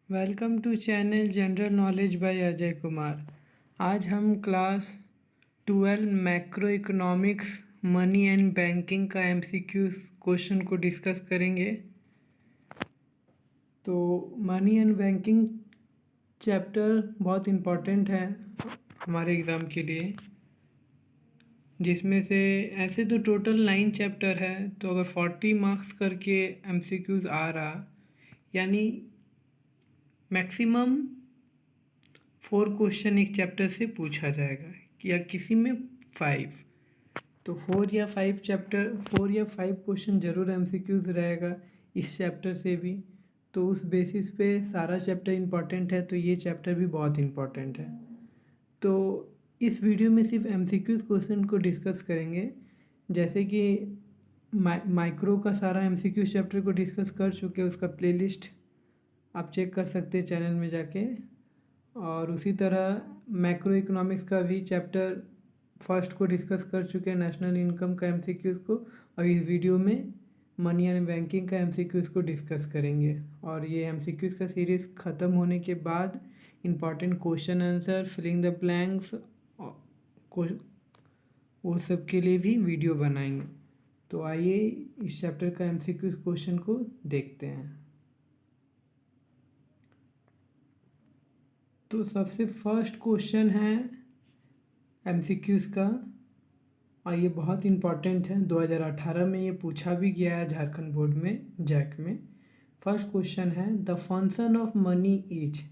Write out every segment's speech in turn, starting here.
Welcome to channel general knowledge by Ajay Kumar. आज हम class 12 macroeconomics money and banking का MCQ question को discuss करेंगे। तो मनी एंड बैंकिंग चैप्टर बहुत इम्पोर्टेंट है हमारे एग्ज़ाम के लिए, जिसमें से ऐसे तो टोटल 9 चैप्टर है। तो अगर 40 मार्क्स करके एमसीक्यूज़ आ रहा, यानी मैक्सिमम 4 क्वेश्चन एक चैप्टर से पूछा जाएगा या किसी में 5। तो 4 या 5 क्वेश्चन ज़रूर एमसीक्यूज़ रहेगा इस चैप्टर से भी। तो उस बेसिस पे सारा चैप्टर इम्पॉर्टेंट है, तो ये चैप्टर भी बहुत इम्पॉर्टेंट है। तो इस वीडियो में सिर्फ एमसीक्यूज़ क्वेश्चन को डिस्कस करेंगे, जैसे कि माइक्रो का सारा एमसीक्यू चैप्टर को डिस्कस कर चुके, उसका प्लेलिस्ट आप चेक कर सकते हैं चैनल में जाके। और उसी तरह मैक्रो इकोनॉमिक्स का भी चैप्टर फर्स्ट को डिस्कस कर चुके हैं, नेशनल इनकम का एमसीक्यूज़ को। और इस वीडियो में मनी एंड बैंकिंग का एमसीक्यूज़ को डिस्कस करेंगे। और ये एमसीक्यूज़ का सीरीज़ ख़त्म होने के बाद important question answer, filling the blanks, वो सब के लिए भी वीडियो बनाएंगे। तो आइए इस चैप्टर का एमसीक्यूज़ क्वेश्चन को देखते हैं। तो सबसे फर्स्ट क्वेश्चन है एमसीक्यूज़ का, और ये बहुत इम्पॉर्टेंट है। 2018 में ये पूछा भी गया है झारखंड बोर्ड में, जैक में। फर्स्ट क्वेश्चन है the function of money is,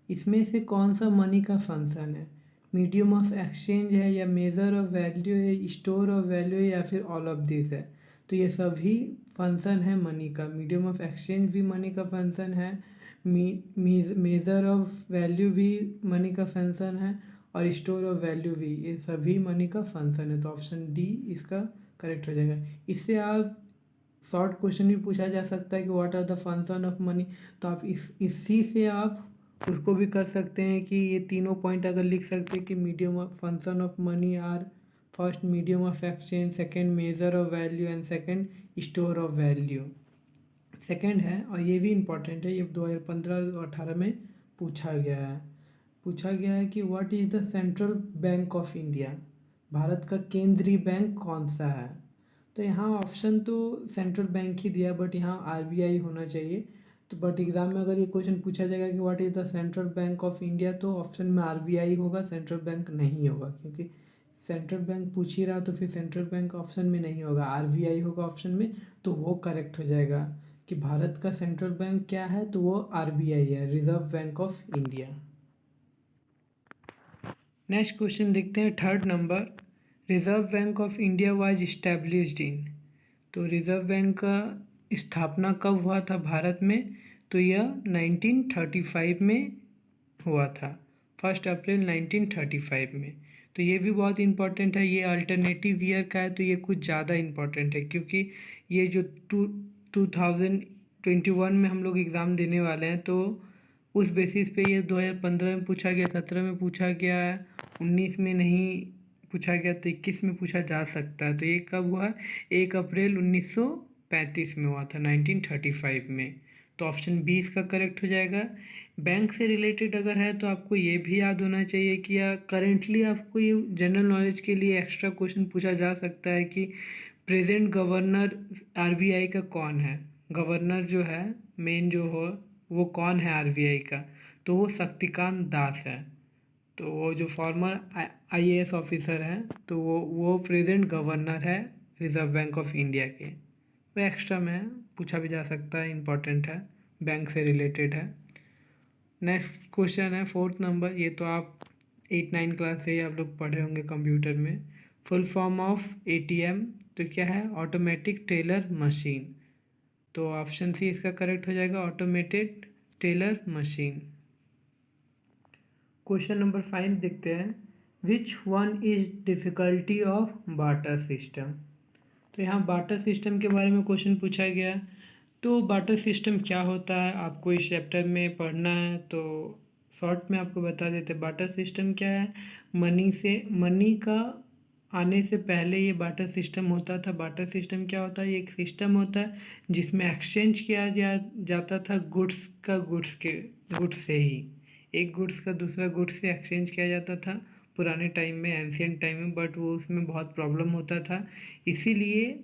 इसमें से कौन सा मनी का फंक्शन है? मीडियम ऑफ एक्सचेंज है, या मेजर ऑफ वैल्यू है, स्टोर ऑफ वैल्यू है, या फिर ऑल ऑफ दिस है? तो ये सभी फंक्शन है मनी का। मीडियम ऑफ एक्सचेंज भी मनी का फंक्शन है, मेजर ऑफ वैल्यू भी मनी का फंक्शन है, और स्टोर ऑफ वैल्यू भी, ये सभी मनी का फंक्शन है। तो ऑप्शन डी इसका करेक्ट हो जाएगा। इससे आप शॉर्ट क्वेश्चन भी पूछा जा सकता है कि what are the function of money, तो आप इसी से आप उसको भी कर सकते हैं कि ये तीनों पॉइंट अगर लिख सकते हैं कि medium of function of money are first medium of exchange, second measure of value, and second store of value. Second है, और ये भी इम्पॉर्टेंट है, ये 2015-18 में पूछा गया है कि what is the central bank of India, Bharat का केंद्रीय बैंक कौन सा है? तो यहाँ ऑप्शन तो सेंट्रल बैंक ही दिया, बट यहाँ आरबीआई होना चाहिए। तो बट एग्जाम में अगर ये क्वेश्चन पूछा जाएगा कि what is the central bank of India, तो ऑप्शन में आरबीआई होगा, सेंट्रल बैंक नहीं होगा। क्योंकि सेंट्रल बैंक पूछ ही रहा, तो फिर सेंट्रल बैंक ऑप्शन में नहीं होगा, आरबीआई होगा ऑप्शन में। तो वो करेक्ट हो जाएगा कि भारत का सेंट्रल बैंक क्या है, तो वो आरबीआई है, reserve Bank of India. Next question देखते हैं, third number. Reserve Bank of India was established in, तो रिजर्व बैंक का स्थापना कब हुआ था भारत में? तो यह 1935 में हुआ था, 1 अप्रैल 1935 में। तो ये भी बहुत इंपॉर्टेंट है। ये अल्टरनेटिव ईयर का है, तो ये कुछ ज़्यादा इंपॉर्टेंट है, क्योंकि ये जो 2021 में हम लोग एग्ज़ाम देने वाले हैं, तो उस बेसिस पे ये 2015 में पूछा गया, 17 में पूछा गया है, 19 में नहीं पूछा गया, तो 21 में पूछा जा सकता है। तो ये कब हुआ? 1 अप्रैल 1935 में हुआ था, 1935 में। तो ऑप्शन बी इसका करेक्ट हो जाएगा। बैंक से रिलेटेड अगर है तो आपको ये भी याद होना चाहिए कि या करेंटली आपको ये जनरल नॉलेज के लिए एक्स्ट्रा क्वेश्चन पूछा जा सकता है कि प्रेजेंट गवर्नर आरबीआई का कौन है? गवर्नर जो है मेन जो हो, वो कौन है आरबीआई का? तो वो शक्तिकांत दास है। तो वो जो फॉर्मर आईएएस ऑफिसर हैं, तो वो प्रेजेंट गवर्नर है रिजर्व बैंक ऑफ इंडिया के। वो एक्स्ट्रा में पूछा भी जा सकता है, इम्पॉर्टेंट है, बैंक से रिलेटेड है। नेक्स्ट क्वेश्चन है फोर्थ नंबर। ये तो आप 8-9 क्लास से ही आप लोग पढ़े होंगे कंप्यूटर में। फुल फॉर्म ऑफ एटीएम तो क्या है? Automatic teller machine. तो ऑप्शन सी इसका करेक्ट हो जाएगा, automated teller machine. Question number 5 देखते हैं, विच one is difficulty of barter system. तो यहाँ बार्टर सिस्टम के बारे में क्वेश्चन पूछा गया। तो बार्टर सिस्टम क्या होता है आपको इस चैप्टर में पढ़ना है, तो शॉर्ट में आपको बता देते हैं। बार्टर सिस्टम क्या है? मनी का आने से पहले ये बाटर सिस्टम होता था। बाटर सिस्टम क्या होता है? ये एक सिस्टम होता है जिसमें एक्सचेंज किया जाता था गुड्स से ही। एक गुड्स का दूसरा गुड्स से एक्सचेंज किया जाता था पुराने टाइम में, एंशियंट टाइम में, बट वो उसमें बहुत प्रॉब्लम होता था। इसीलिए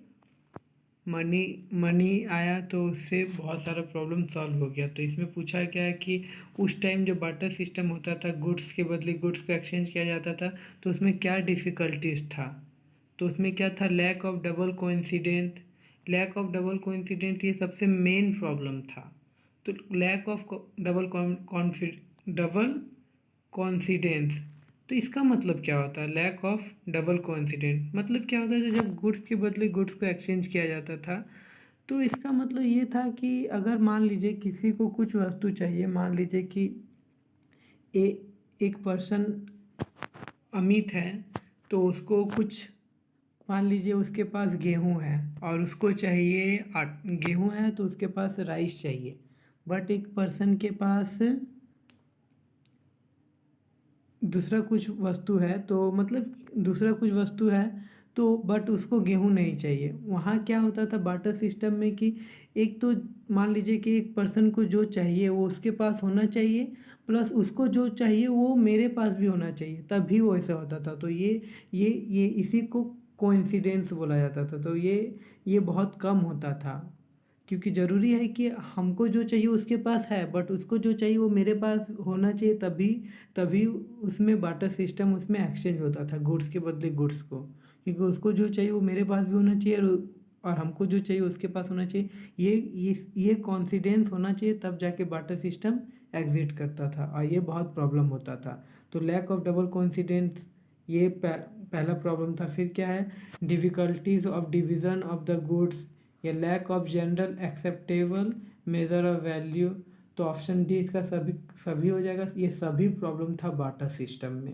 मनी मनी आया तो उससे बहुत सारा प्रॉब्लम सॉल्व हो गया। तो इसमें पूछा गया है कि उस टाइम जो बाटर सिस्टम होता था, गुड्स के बदले गुड्स को एक्सचेंज किया जाता था, तो उसमें क्या डिफ़िकल्टीज था? तो उसमें क्या था? Lack of double coincident. Lack of double coincident ये सबसे मेन प्रॉब्लम था। तो लैक ऑफ डबल कॉन्फिडेंस, तो इसका मतलब क्या होता है? लैक ऑफ डबल कोइंसिडेंट मतलब क्या होता है? जब गुड्स के बदले गुड्स को एक्सचेंज किया जाता था, तो इसका मतलब ये था कि अगर मान लीजिए किसी को कुछ वस्तु चाहिए, मान लीजिए कि ए एक पर्सन अमित है, तो उसको कुछ, मान लीजिए उसके पास गेहूं है और उसको चाहिए गेहूं है तो उसके पास राइस चाहिए। बट एक पर्सन के पास दूसरा कुछ वस्तु है, तो मतलब दूसरा कुछ वस्तु है, तो बट उसको गेहूं नहीं चाहिए। वहाँ क्या होता था बाटर सिस्टम में कि एक तो मान लीजिए कि एक पर्सन को जो चाहिए वो उसके पास होना चाहिए, प्लस उसको जो चाहिए वो मेरे पास भी होना चाहिए, तभी वो ऐसा होता था। तो ये इसी को कोइंसिडेंस बोला जाता था। तो ये बहुत कम होता था, क्योंकि ज़रूरी है कि हमको जो चाहिए उसके पास है, बट उसको जो चाहिए वो मेरे पास होना चाहिए, तभी तभी उसमें बाटर सिस्टम उसमें एक्सचेंज होता था गुड्स के बदले गुड्स को। क्योंकि उसको जो चाहिए वो मेरे पास भी होना चाहिए और हमको जो चाहिए उसके पास होना चाहिए। ये कॉन्सिडेंस होना चाहिए, तब जाके बाटर सिस्टम एग्जिट करता था, और ये बहुत प्रॉब्लम होता था। तो लैक ऑफ डबल कॉन्सिडेंस ये पहला प्रॉब्लम था। फिर क्या है? Difficulties of division of the goods या lack of general acceptable measure of value. तो ऑप्शन डी इसका सभी सभी हो जाएगा। ये सभी प्रॉब्लम था बाटर सिस्टम में।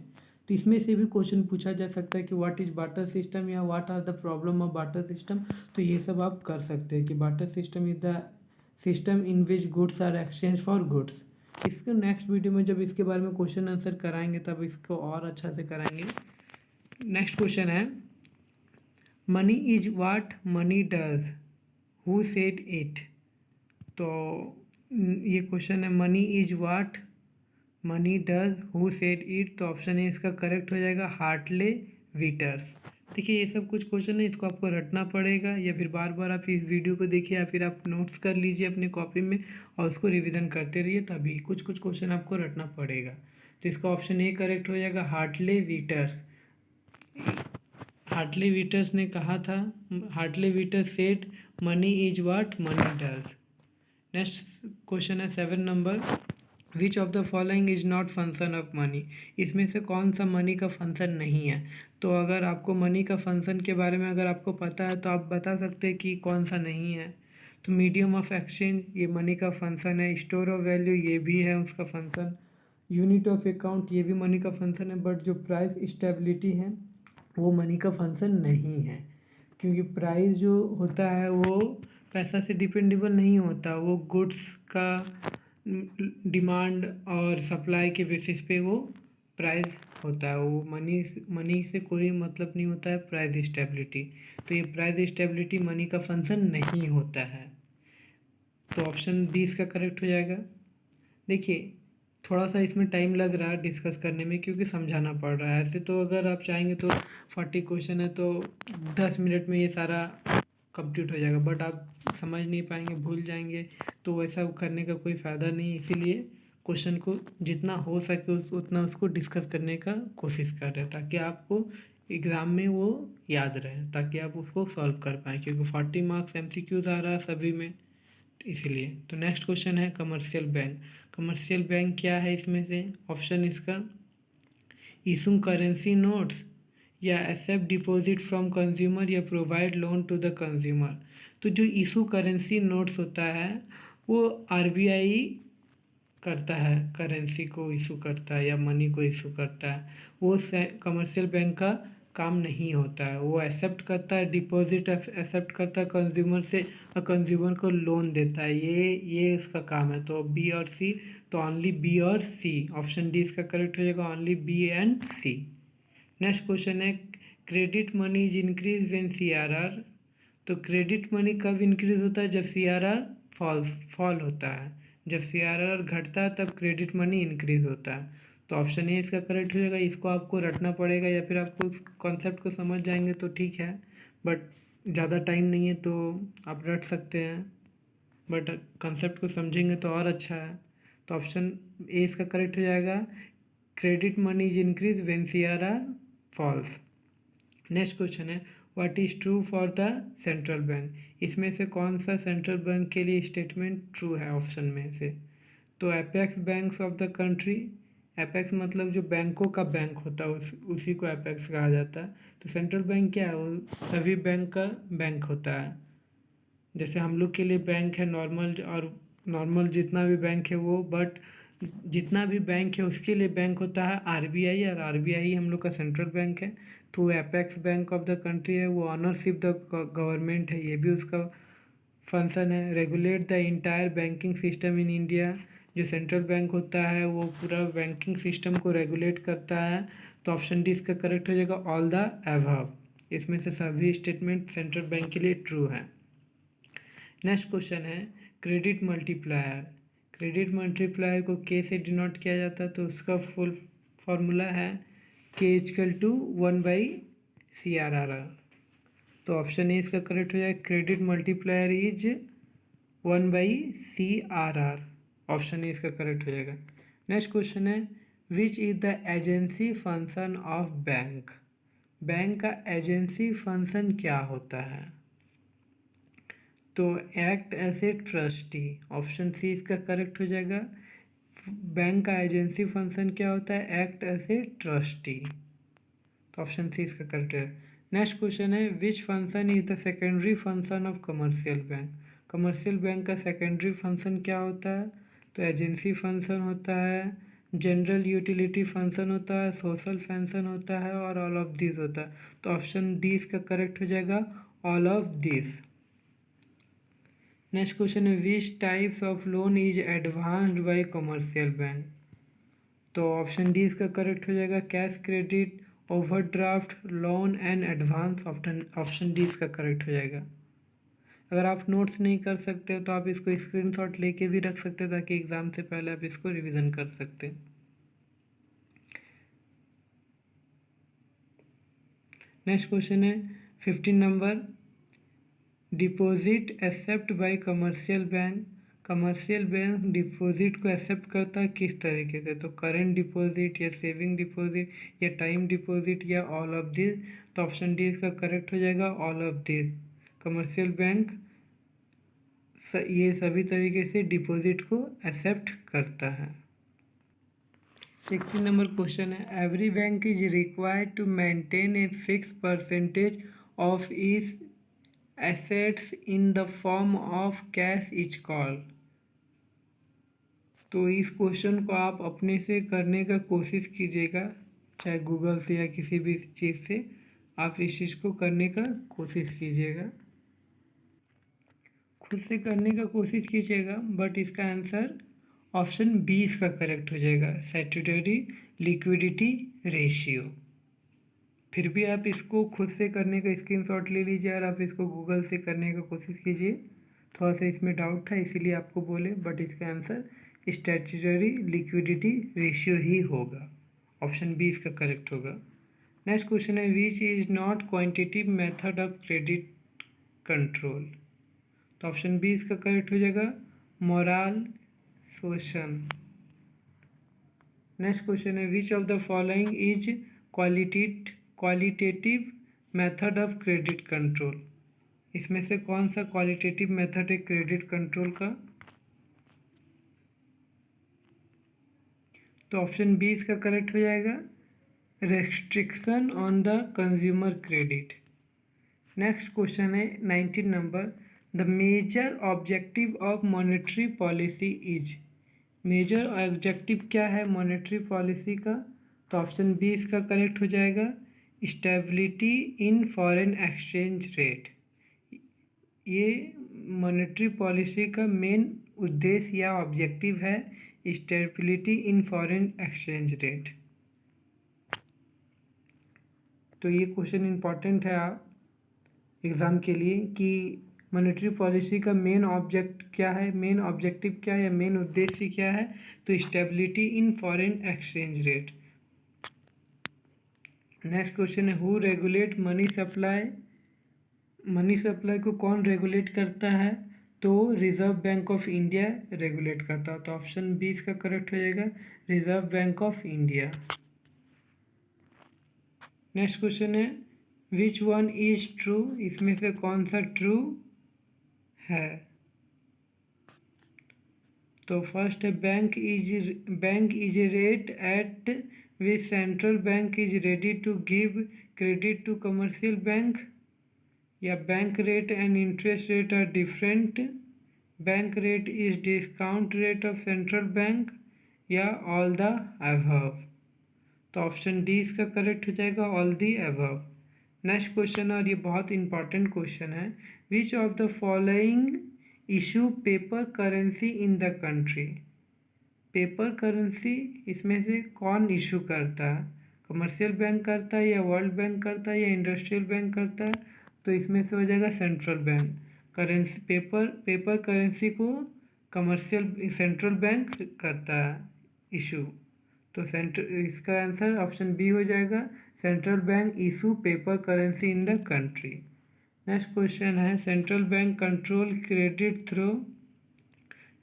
तो इसमें से भी क्वेश्चन पूछा जा सकता है कि व्हाट इज बाटर सिस्टम या what are the problem of barter system. तो ये सब आप कर सकते हैं कि barter system is the system in which goods are exchange for goods. इसको नेक्स्ट वीडियो में जब इसके बारे में क्वेश्चन आंसर कराएंगे तब इसको और अच्छा से कराएंगे। नेक्स्ट क्वेश्चन है, money is what money does, who said it. तो ये क्वेश्चन है, money is what money does who said it. तो ऑप्शन ए इसका करेक्ट हो जाएगा, हार्टले विटर्स। देखिए ये सब कुछ क्वेश्चन है, इसको आपको रटना पड़ेगा, या फिर बार बार आप इस वीडियो को देखिए, या फिर आप नोट्स कर लीजिए अपने कॉपी में और उसको रिवीजन करते रहिए, तभी कुछ कुछ क्वेश्चन आपको रटना पड़ेगा। तो इसका ऑप्शन ए करेक्ट हो जाएगा, हार्टले विटर्स। हार्टले विटर्स ने कहा था, Hartley Withers said money is what money does. Next question है 7 नंबर, which of the following is not function of money. इसमें से कौन सा मनी का फंक्शन नहीं है? तो अगर आपको मनी का फंक्शन के बारे में अगर आपको पता है तो आप बता सकते हैं कि कौन सा नहीं है। तो मीडियम ऑफ एक्सचेंज ये मनी का फंक्शन है, स्टोर ऑफ वैल्यू ये भी है उसका फंक्शन, यूनिट ऑफ अकाउंट ये भी मनी का फंक्शन है, बट जो प्राइस स्टेबिलिटी है वो मनी का फंक्शन नहीं है। क्योंकि प्राइस जो होता है वो पैसा से डिपेंडेबल नहीं होता, वो गुड्स का डिमांड और सप्लाई के बेसिस पे वो प्राइस होता है। वो मनी से कोई मतलब नहीं होता है प्राइस स्टेबिलिटी। तो ये प्राइस स्टेबिलिटी मनी का फंक्शन नहीं होता है। तो ऑप्शन डी इसका करेक्ट हो जाएगा। देखिए थोड़ा सा इसमें टाइम लग रहा है डिस्कस करने में, क्योंकि समझाना पड़ रहा है। ऐसे तो अगर आप चाहेंगे तो 40 क्वेश्चन है तो 10 मिनट में ये सारा कंप्लीट हो जाएगा, बट आप समझ नहीं पाएंगे, भूल जाएंगे, तो वैसा करने का कोई फ़ायदा नहीं। इसीलिए क्वेश्चन को जितना हो सके उतना उसको डिस्कस करने का कोशिश कर रहे हैं, ताकि आपको एग्ज़ाम में वो याद रहे, ताकि आप उसको सॉल्व कर पाएँ, क्योंकि 40 मार्क्स MCQs आ रहा है सभी में, इसीलिए। तो नेक्स्ट क्वेश्चन है कमर्शियल बैंक। कमर्शियल बैंक क्या है? इसमें से ऑप्शन इसका, इशू करेंसी नोट्स या एक्सेप्ट डिपॉजिट फ्रॉम कंज्यूमर या provide loan to the consumer. तो जो इशू करेंसी नोट्स होता है वो RBI करता है, करेंसी को इशू करता है या मनी को इशू करता है। वो कमर्शियल बैंक का काम नहीं होता है। वो एक्सेप्ट करता है डिपॉजिट, एक्सेप्ट करता है कंज्यूमर से और कंज्यूमर को लोन देता है, ये उसका काम है। तो बी और सी, तो ओनली बी और सी, ऑप्शन डी इसका करेक्ट हो जाएगा, only B and C. Next question है, credit money is increase when CRR, तो क्रेडिट मनी कब इंक्रीज होता है? जब CRR फॉल होता है। जब CRR घटता है तब क्रेडिट मनी इंक्रीज होता है। तो ऑप्शन ए इसका करेक्ट हो जाएगा। इसको आपको रटना पड़ेगा, या फिर आपको इस कॉन्सेप्ट को समझ जाएंगे तो ठीक है, बट ज़्यादा टाइम नहीं है तो आप रट सकते हैं, बट कॉन्सेप्ट को समझेंगे तो और अच्छा है। तो ऑप्शन ए इसका करेक्ट हो जाएगा। Credit money is increase when CRR falls. Next question है, what is true for the central bank? इसमें से कौन सा सेंट्रल बैंक के लिए स्टेटमेंट ट्रू है ऑप्शन में से? तो apex banks of the country, apex मतलब जो बैंकों का बैंक होता है उसी को एपेक्स कहा जाता है। तो सेंट्रल बैंक क्या है? वो सभी बैंक का बैंक होता है। जैसे हम लोग के लिए बैंक है नॉर्मल, और नॉर्मल जितना भी बैंक है वो, बट जितना भी बैंक है उसके लिए बैंक होता है RBI, और RBI हम लोग का सेंट्रल बैंक है। तो apex bank of the country है, वो ऑनरशिप द गवर्नमेंट है, ये भी उसका फंक्शन है। Regulate the entire banking system in India, जो सेंट्रल बैंक होता है वो पूरा बैंकिंग सिस्टम को रेगुलेट करता है। तो ऑप्शन डी इसका करेक्ट हो जाएगा, ऑल द अबव। इसमें से सभी स्टेटमेंट सेंट्रल बैंक के लिए ट्रू है। नेक्स्ट क्वेश्चन है, क्रेडिट मल्टीप्लायर। क्रेडिट मल्टीप्लायर को के से डिनोट किया जाता है, तो उसका फुल फॉर्मूला है के इक्वल टू 1/CRR। तो ऑप्शन ए इसका करेक्ट हो जाएगा, credit multiplier is 1/CRR। Option A इसका करेक्ट हो जाएगा। नेक्स्ट क्वेश्चन है, which is the agency function of bank? Bank का एजेंसी फंक्शन क्या होता है? तो act as a trustee. Option C इसका करेक्ट हो जाएगा। बैंक का एजेंसी फंक्शन क्या होता है? Act as a trustee. तो ऑप्शन सी इसका करेक्ट है। नेक्स्ट क्वेश्चन है, which function is the secondary function of commercial bank? Commercial bank का सेकेंडरी फंक्शन क्या होता है? तो एजेंसी फंक्शन होता है, जनरल यूटिलिटी फंक्शन होता है, सोशल फंक्शन होता है, और ऑल ऑफ दिस होता है। तो ऑप्शन डी इसका करेक्ट हो जाएगा, all of this. Next question है, which types of loan is advanced by commercial bank? तो ऑप्शन डी इसका करेक्ट हो जाएगा, cash credit, overdraft, loan and advance. Option D इसका करेक्ट हो जाएगा। अगर आप नोट्स नहीं कर सकते हो तो आप इसको स्क्रीनशॉट लेके भी रख सकते हैं, ताकि एग्ज़ाम से पहले आप इसको रिवीजन कर सकते हैं। नेक्स्ट क्वेश्चन है 15 number, deposit except by commercial bank. Commercial bank deposit को एक्सेप्ट करता है किस तरीके से? तो करेंट डिपॉजिट, या सेविंग डिपॉजिट, या टाइम डिपॉजिट, या ऑल ऑफ दिस। तो ऑप्शन डी इसका करेक्ट हो जाएगा, all of this. Commercial bank ये सभी तरीके से डिपॉजिट को एक्सेप्ट करता है। 16 नंबर क्वेश्चन है, every bank is required to maintain a fix percentage of is assets in the form of cash each call. तो इस क्वेश्चन को आप अपने से करने का कोशिश कीजिएगा, चाहे गूगल से या किसी भी चीज़ से आप इस चीज़ को करने का कोशिश कीजिएगा, खुद से करने का कोशिश कीजिएगा। बट इसका आंसर ऑप्शन बी इसका करेक्ट हो जाएगा, स्टैट्यूटरी लिक्विडिटी रेशियो। फिर भी आप इसको खुद से करने का स्क्रीनशॉट ले लीजिए, और आप इसको गूगल से करने का कोशिश कीजिए। थोड़ा सा इसमें डाउट था इसीलिए आपको बोले, बट इसका आंसर स्टैट्यूटरी लिक्विडिटी रेशियो ही होगा। ऑप्शन बी इसका करेक्ट होगा। नेक्स्ट क्वेश्चन है, which is not quantitative method of credit control? तो ऑप्शन बी इसका करेक्ट हो जाएगा, मोरल सुएशन। नेक्स्ट क्वेश्चन है, which of the following is qualitative method of credit control? इसमें से कौन सा क्वालिटेटिव मेथड है क्रेडिट कंट्रोल का? तो ऑप्शन बी इसका करेक्ट हो जाएगा, restriction on the consumer credit. Next question है 19 number, the major objective of monetary policy is. Major objective क्या है मॉनेटरी पॉलिसी का? तो ऑप्शन बी इसका करेक्ट हो जाएगा, stability in foreign exchange rate. ये मॉनेटरी पॉलिसी का मेन उद्देश्य या ऑब्जेक्टिव है, stability in foreign exchange rate. तो ये क्वेश्चन इम्पॉर्टेंट है एग्ज़ाम के लिए कि मॉनेटरी पॉलिसी का मेन ऑब्जेक्ट क्या है, मेन ऑब्जेक्टिव क्या है या मेन उद्देश्य क्या है। तो stability in foreign exchange rate. Next question है who regulate money supply. Money supply को कौन रेगुलेट करता है? तो Reserve Bank of India regulate करता है। तो ऑप्शन बी इसका करेक्ट हो जाएगा, Reserve Bank of India. Next question है विच वन इज ट्रू। इसमें से कौन सा ट्रू है? तो फर्स्ट है bank is rate at which central bank is ready to give credit to commercial bank, या bank rate and interest rate are different, bank rate is discount rate of central bank, या all the above. तो option D इसका correct हो जाएगा, all the above. Next question, और ये बहुत important question है, which of the following issue paper currency in the country. Paper currency इसमें से कौन इशू करता है? कमर्शियल बैंक करता है, या वर्ल्ड बैंक करता है, या इंडस्ट्रियल बैंक करता है? तो इसमें से हो जाएगा central bank. Currency paper currency को कमर्शियल सेंट्रल बैंक करता है इशू। तो इसका आंसर ऑप्शन बी हो जाएगा, central bank issue paper currency in the country. Next question है central bank control credit through.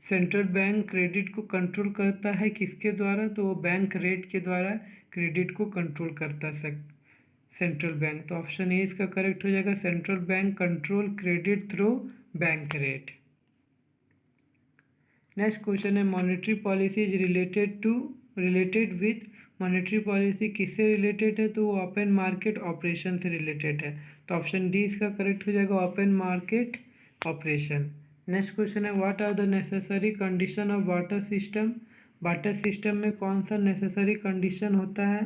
Central bank credit को कंट्रोल करता है किसके द्वारा? तो वो बैंक रेट के द्वारा क्रेडिट को कंट्रोल करता है सेंट्रल बैंक। तो ऑप्शन ए इसका करेक्ट हो जाएगा, central bank control credit through bank rate. Next question है monetary policy is related with. Monetary policy किससे रिलेटेड है? तो वो ओपन मार्केट ऑपरेशन से रिलेटेड है। तो ऑप्शन डी इसका करेक्ट हो जाएगा, open market operation. Next question है what are the necessary condition of barter system. Barter system में कौन सा नेसेसरी कंडीशन होता है?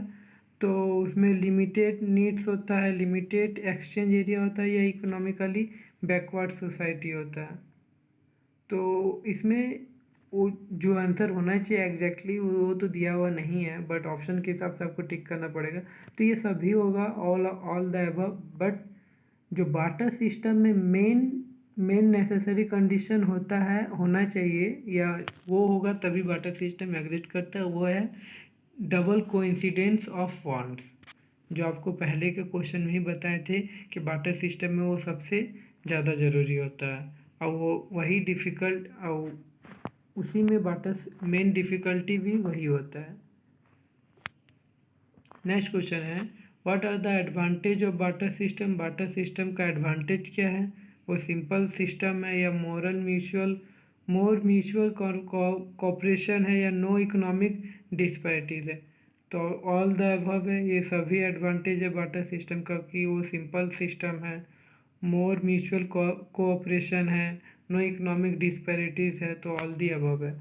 तो उसमें लिमिटेड नीड्स होता है, लिमिटेड एक्सचेंज एरिया होता है, या इकोनॉमिकली बैकवर्ड सोसाइटी होता है। तो इसमें वो जो आंसर होना चाहिए एग्जैक्टली वो तो दिया हुआ नहीं है, बट ऑप्शन के हिसाब से आपको टिक करना पड़ेगा। तो ये सभी होगा ऑल द अबव, बट जो बार्टर सिस्टम में मेन नेसेसरी कंडीशन होता है, होना चाहिए या वो होगा तभी बार्टर सिस्टम एग्जिस्ट करता है, वो है डबल कोइंसिडेंस ऑफ फंड्स। जो आपको पहले के क्वेश्चन में ही बताए थे कि बार्टर सिस्टम में वो सबसे ज़्यादा ज़रूरी होता है, और वो वही डिफ़िकल्ट, और उसी में बार्टर मेन डिफ़िकल्टी भी वही होता है। नेक्स्ट क्वेश्चन है what are the advantage of barter system. Barter system का एडवांटेज क्या है? वो सिंपल सिस्टम है, या मोर म्यूचुअल कॉपरेशन है, या नो इकोनॉमिक डिस्पैरिटीज है? तो ऑल द अबव है, ये सभी एडवांटेज है बार्टर सिस्टम का, कि वो सिंपल सिस्टम है, मोर म्यूचुअल कोऑपरेशन है, नो इकोनॉमिक डिस्पैरिटीज है, तो ऑल दी अबव है।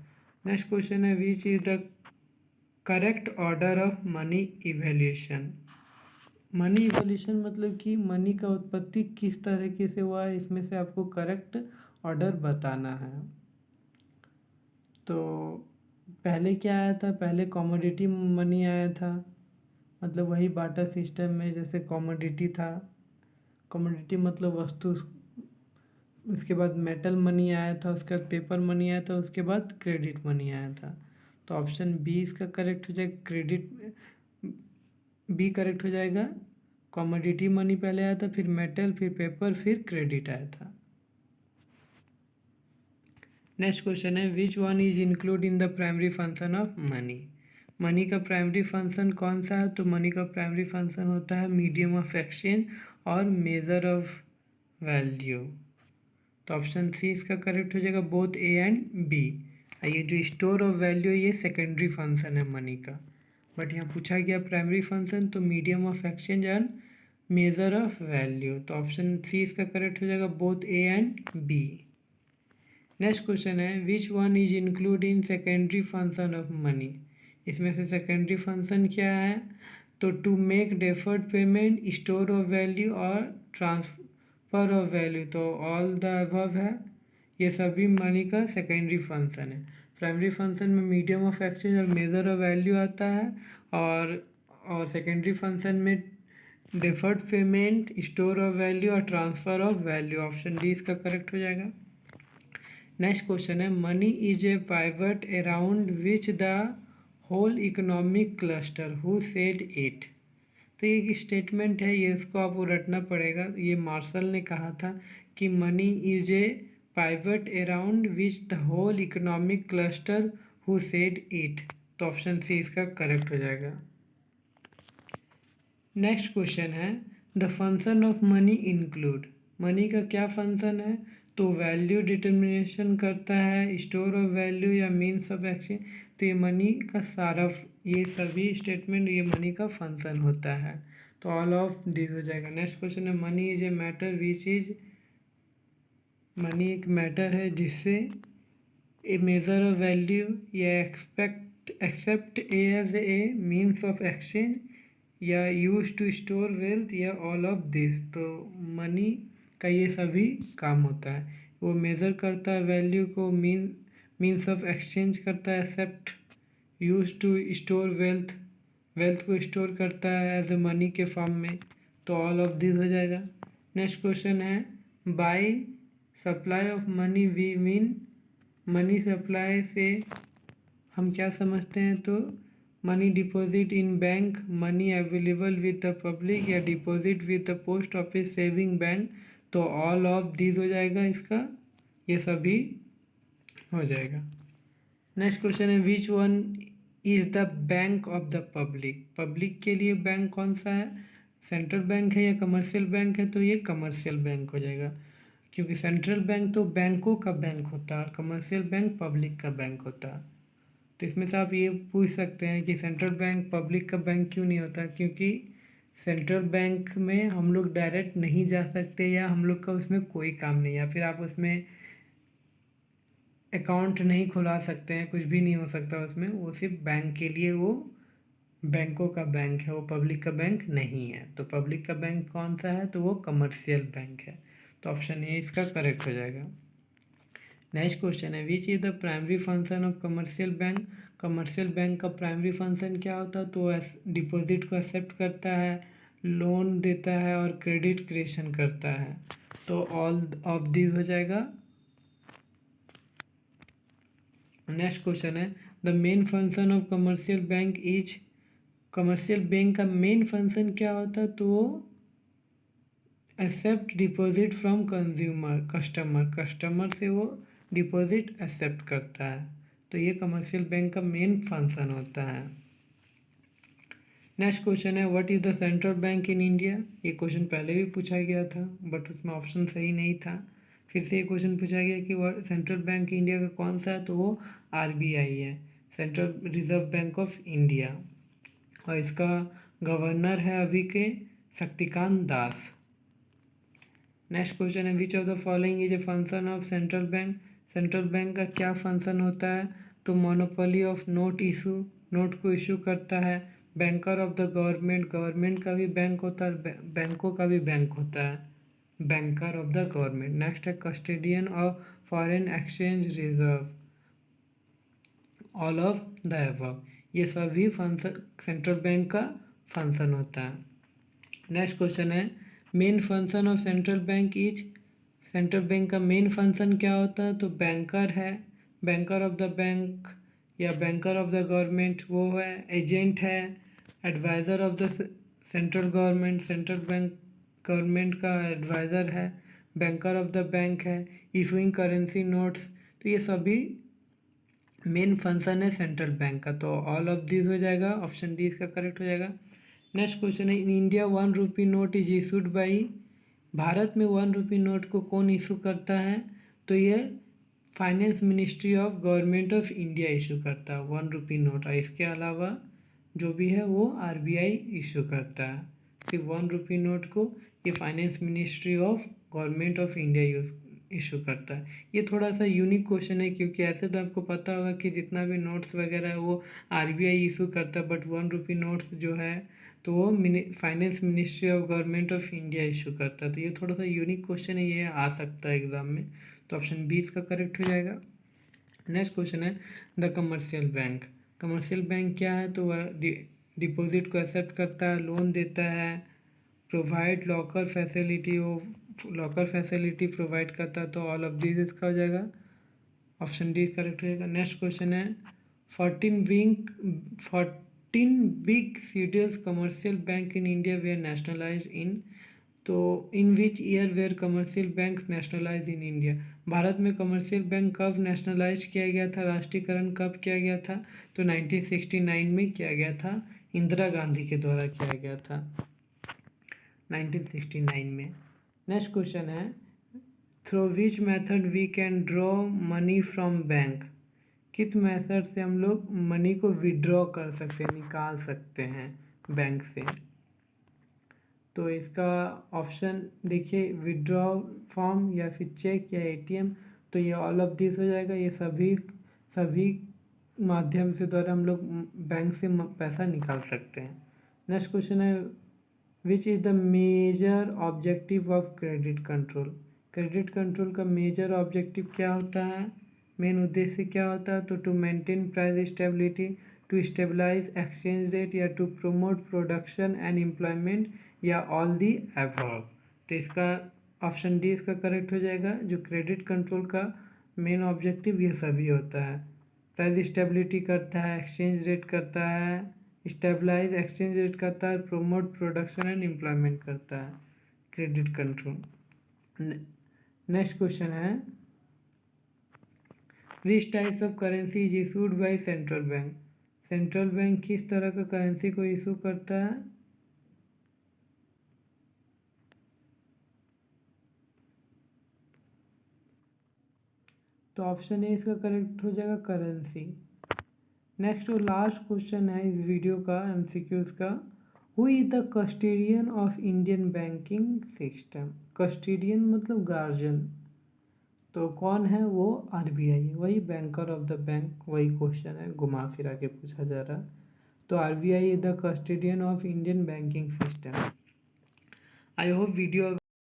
नेक्स्ट क्वेश्चन है which is the correct order of money evaluation. Money evaluation मतलब कि मनी का उत्पत्ति किस तरीके से हुआ है, इसमें से आपको करेक्ट ऑर्डर बताना है। तो पहले क्या आया था? पहले कमोडिटी मनी आया था, मतलब वही बार्टर सिस्टम में जैसे कमोडिटी था, कमोडिटी मतलब वस्तु। उसके बाद मेटल मनी आया था, उसके बाद पेपर मनी आया था, उसके बाद क्रेडिट मनी आया था। तो ऑप्शन बी इसका करेक्ट हो जाएगा, क्रेडिट बी करेक्ट हो जाएगा। कमोडिटी मनी पहले आया था, फिर मेटल, फिर पेपर, फिर क्रेडिट आया था। नेक्स्ट क्वेश्चन है which one is include in the primary function of money. Money का प्राइमरी फंक्शन कौन सा है? तो मनी का प्राइमरी फंक्शन होता है मीडियम ऑफ एक्सचेंज और मेजर ऑफ वैल्यू। तो ऑप्शन सी इसका करेक्ट हो जाएगा, बोथ ए एंड बी। ये जो स्टोर ऑफ वैल्यू ये सेकेंडरी फंक्शन है मनी का, बट यहाँ पूछा गया प्राइमरी फंक्शन, तो medium of exchange and measure of value. तो ऑप्शन सी इसका करेक्ट हो जाएगा, both A and B. Next question है which one is include in secondary function of money. इसमें से सेकेंडरी फंक्शन क्या है? तो to make deferred payment, store of value और ट्रांसफर ऑफ वैल्यू। तो ऑल द अबव है, ये सभी मनी का सेकेंडरी फंक्शन है। प्राइमरी फंक्शन में मीडियम ऑफ एक्सचेंज और मेजर ऑफ वैल्यू आता है, और सेकेंडरी फंक्शन में deferred payment, store of value और transfer of value. Option D इसका करेक्ट हो जाएगा। नेक्स्ट क्वेश्चन है, money is a pivot around which the whole economic cluster who said it. तो ये एक स्टेटमेंट है, ये इसको आपको रटना पड़ेगा। ये मार्शल ने कहा था कि money is a pivot around which the whole economic cluster who said it. तो ऑप्शन सी इसका करेक्ट हो जाएगा। नेक्स्ट क्वेश्चन है, the function of money include. Money का क्या फंक्शन है? तो वैल्यू डिटर्मिनेशन करता है, स्टोर ऑफ वैल्यू या मीन्स ऑफ एक्सचेंज। तो ये मनी का सारा, ये सभी स्टेटमेंट ये मनी का फंक्शन होता है। तो ऑल ऑफ दिस हो जाएगा। नेक्स्ट क्वेश्चन है, money is a matter which is. Money एक मैटर है जिससे ए मेजर ऑफ वैल्यू या accept as a means of exchange या यूज टू स्टोर वेल्थ या ऑल ऑफ दिस। तो मनी का ये सभी काम होता है। वो मेज़र करता है वैल्यू को, मीन्स ऑफ एक्सचेंज करता है, except, use to store wealth, wealth को स्टोर करता है एज ए मनी के फॉर्म में। तो ऑल ऑफ दिस हो जाएगा। नेक्स्ट क्वेश्चन है, by supply of money we mean. Money supply से हम क्या समझते हैं? तो money deposit in bank, money available with the public या deposit with the post office saving bank. तो ऑल ऑफ दिस हो जाएगा इसका, ये सभी हो जाएगा। नेक्स्ट क्वेश्चन है, which one is the bank of the public. Public के लिए बैंक कौन सा है? सेंट्रल बैंक है या कमर्शियल बैंक है? तो ये कमर्शियल बैंक हो जाएगा, क्योंकि सेंट्रल बैंक तो बैंकों का बैंक होता है, कमर्शियल बैंक पब्लिक का बैंक होता है। तो इसमें से आप ये पूछ सकते हैं कि सेंट्रल बैंक पब्लिक का बैंक क्यों नहीं होता? क्योंकि सेंट्रल बैंक में हम लोग डायरेक्ट नहीं जा सकते, या हम लोग का उसमें कोई काम नहीं, या फिर आप उसमें अकाउंट नहीं खुला सकते हैं, कुछ भी नहीं हो सकता उसमें। वो सिर्फ बैंक के लिए, वो बैंकों का बैंक है, वो पब्लिक का बैंक नहीं है। तो पब्लिक का बैंक कौन सा है? तो वो कमर्शियल बैंक है। तो ऑप्शन ए इसका करेक्ट हो जाएगा। नेक्स्ट क्वेश्चन है, which is the primary function of commercial bank. Commercial bank का प्राइमरी फंक्शन क्या होता है? तो डिपॉजिट को एक्सेप्ट करता है, लोन देता है और क्रेडिट क्रिएशन करता है। तो ऑल ऑफ दिस हो जाएगा। नेक्स्ट क्वेश्चन है, the main function of commercial bank is. Commercial bank का मेन फंक्शन क्या होता है? तो वो accept deposit from consumer, customer से वो डिपॉजिट एक्सेप्ट करता है। तो ये कमर्शियल बैंक का मेन फंक्शन होता है। नेक्स्ट क्वेश्चन है, what is the central bank in India. ये क्वेश्चन पहले भी पूछा गया था, बट उसमें ऑप्शन सही नहीं था। फिर से ये क्वेश्चन पूछा गया कि सेंट्रल बैंक इंडिया का कौन सा है? तो वो आरबीआई है, central reserve Bank of India. और इसका गवर्नर है अभी के शक्तिकांत दास। नेक्स्ट क्वेश्चन है, which of the following is a function of central bank. Central bank का क्या फंक्शन होता है? तो monopoly of note issue, note को इशू करता है। Banker of the government, government का भी बैंक होता है, बैंकों का भी बैंक होता है, banker of the government. Next है, custodian of foreign exchange reserve. All of the above, ये सभी फंक्शन सेंट्रल बैंक का फंक्शन होता है। नेक्स्ट क्वेश्चन है, main function of central bank is. Central bank का मेन फंक्शन क्या होता है? तो बैंकर है, बैंकर ऑफ द बैंक या बैंकर ऑफ द गवर्नमेंट वो है, एजेंट है, adviser of the central government, central bank government का एडवाइज़र है, बैंकर ऑफ द बैंक है, इशूइंग करेंसी नोट्स। तो ये सभी मेन फंक्शन है सेंट्रल बैंक का। तो ऑल ऑफ दिस हो जाएगा, ऑप्शन डी इसका करेक्ट हो जाएगा। नेक्स्ट क्वेश्चन है, in India 1 rupee note is issued by. Bharat में 1 रुपी नोट को कौन इशू करता है? तो ये finance ministry of government of India issue करता है 1 रुपी नोट। और इसके अलावा जो भी है वो आरबीआई इशू करता है। सिर्फ 1 रुपी नोट को ये finance ministry of government of India issue करता है। ये थोड़ा सा यूनिक क्वेश्चन है, क्योंकि ऐसे तो आपको पता होगा कि जितना भी नोट्स वगैरह है वो आरबीआई इशू करता है, बट 1 रुपी नोट्स जो है तो वो finance ministry of government of India issue करता है। तो ये थोड़ा सा यूनिक क्वेश्चन है, ये आ सकता है एग्जाम में। तो ऑप्शन बी इसका करेक्ट हो जाएगा। नेक्स्ट क्वेश्चन है, the commercial bank. Commercial bank क्या है? तो वह डिपॉजिट को एक्सेप्ट करता है, लोन देता है प्रोवाइड लॉकर फैसिलिटी, वो लॉकर फैसिलिटी प्रोवाइड करता, तो ऑल ऑफ दिस इसका हो जाएगा, ऑप्शन डी करेक्ट रहेगा। नेक्स्ट क्वेश्चन है 14 बिग सीडियस commercial bank in India were nationalise in, तो in which year were commercial bank nationalise in India, Bharat में कमर्शियल बैंक कब नेशनलाइज किया गया था, राष्ट्रीयकरण कब किया गया था, तो 1969 में किया गया था, इंदिरा गांधी के द्वारा किया गया था 1969 में। नेक्स्ट क्वेश्चन है through which method we can draw money from bank, किस मेथड से हम लोग मनी को विड्रॉ कर सकते हैं, निकाल सकते हैं बैंक से, तो इसका ऑप्शन देखिए विड्रॉ फॉर्म या फिर चेक या एटीएम, तो ये ऑल ऑफ दिस हो जाएगा, ये सभी माध्यम से द्वारा हम लोग बैंक से पैसा निकाल सकते हैं। नेक्स्ट क्वेश्चन है which is the major objective of credit control, credit control का मेजर ऑब्जेक्टिव क्या होता है, मेन उद्देश्य क्या होता है, तो to maintain price stability, to stabilise exchange rate, या to promote production and employment, या ऑल दी अबव, तो इसका ऑप्शन डी इसका करेक्ट हो जाएगा। जो क्रेडिट कंट्रोल का मेन ऑब्जेक्टिव ये सभी होता है, प्राइस स्टेबिलिटी करता है, एक्सचेंज रेट करता है, स्टेबलाइज एक्सचेंज रेट करता है, प्रोमोट प्रोडक्शन एंड एम्प्लॉयमेंट करता है क्रेडिट कंट्रोल। नेक्स्ट क्वेश्चन है which types of currency is issued by central bank, central bank किस तरह का करेंसी को इशू करता है, तो ऑप्शन ए इसका करेक्ट हो जाएगा करेंसी। नेक्स्ट और लास्ट क्वेश्चन है इस वीडियो का एमसीक्यूज का, who is the custodian of Indian banking system, custodian मतलब गार्जियन, तो कौन है वो, आरबीआई, वही बैंकर ऑफ द बैंक, वही क्वेश्चन है घुमा फिरा के पूछा जा रहा, तो RBI is the custodian of Indian banking system. I hope video